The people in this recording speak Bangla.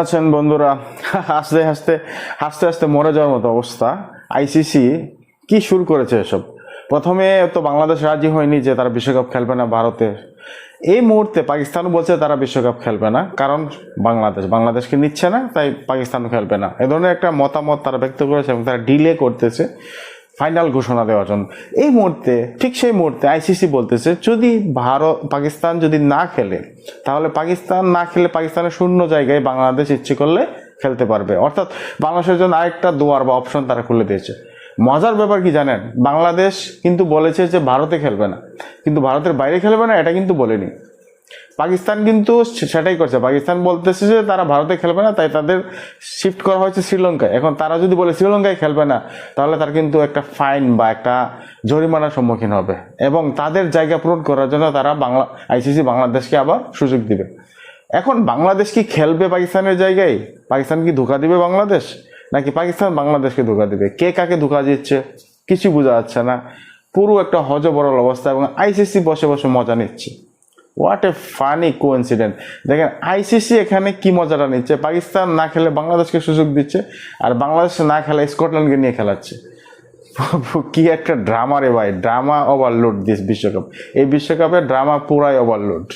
আছেন বন্ধুরা? হাসতে হাসতে হাসতে হাসতে মরে যাওয়ার মতো অবস্থা। আইসিসি কি শুরু করেছে এসব? প্রথমে তো বাংলাদেশ রাজি হয়নি যে তারা বিশ্বকাপ খেলবে না ভারতে। এই মুহূর্তে পাকিস্তান বলছে তারা বিশ্বকাপ খেলবে না, কারণ বাংলাদেশকে নিচ্ছে না, তাই পাকিস্তানও খেলবে না। এ ধরনের একটা মতামত তারা ব্যক্ত করেছে এবং তারা ডিলে করতেছে ফাইনাল ঘোষণা দেওয়ার জন্য। এই মুহূর্তে, ঠিক সেই মুহূর্তে আইসিসি বলতেছে যদি পাকিস্তান যদি না খেলে, তাহলে পাকিস্তান না খেলে পাকিস্তানের শূন্য জায়গায় বাংলাদেশ ইচ্ছে করলে খেলতে পারবে। অর্থাৎ বাংলাদেশের জন্য আরেকটা দুয়ার বা অপশন তারা খুলে দিয়েছে। মজার ব্যাপার কি জানেন? বাংলাদেশ কিন্তু বলেছে যে ভারতে খেলবে না, কিন্তু ভারতের বাইরে খেলবে না এটা কিন্তু বলেনি। পাকিস্তান কিন্তু সেটাই করছে। পাকিস্তান বলতেছে যে তারা ভারতে খেলবে না, তাই তাদের শিফট করা হয়েছে শ্রীলঙ্কায়। এখন তারা যদি বলে শ্রীলঙ্কায় খেলবে না, তাহলে তার কিন্তু একটা ফাইন বা একটা জরিমানার সম্মুখীন হবে এবং তাদের জায়গা পূরণ করার জন্য তারা আইসিসি বাংলাদেশকে আবার সুযোগ দিবে। এখন বাংলাদেশ কি খেলবে পাকিস্তানের জায়গায়? পাকিস্তান কি ধোঁকা দিবে বাংলাদেশ, নাকি পাকিস্তান বাংলাদেশকে ধোঁকা দিবে? কে কাকে ধোঁকা দিচ্ছে কিছু বোঝা যাচ্ছে না। পুরো একটা হজবরল অবস্থা এবং আইসিসি বসে বসে মজা নিচ্ছে। What a funny coincident. দেখেন আইসিসি এখানে কি মজাটা নিচ্ছে, পাকিস্তান না খেলে বাংলাদেশকে সুযোগ দিচ্ছে, আর বাংলাদেশ না খেলে স্কটল্যান্ডকে নিয়ে খেলাচ্ছে। কি একটা ড্রামা রে ভাই, ড্রামা ওভারলোড দিস বিশ্বকাপ। এই বিশ্বকাপে ড্রামা পুরাই ওভারলোড।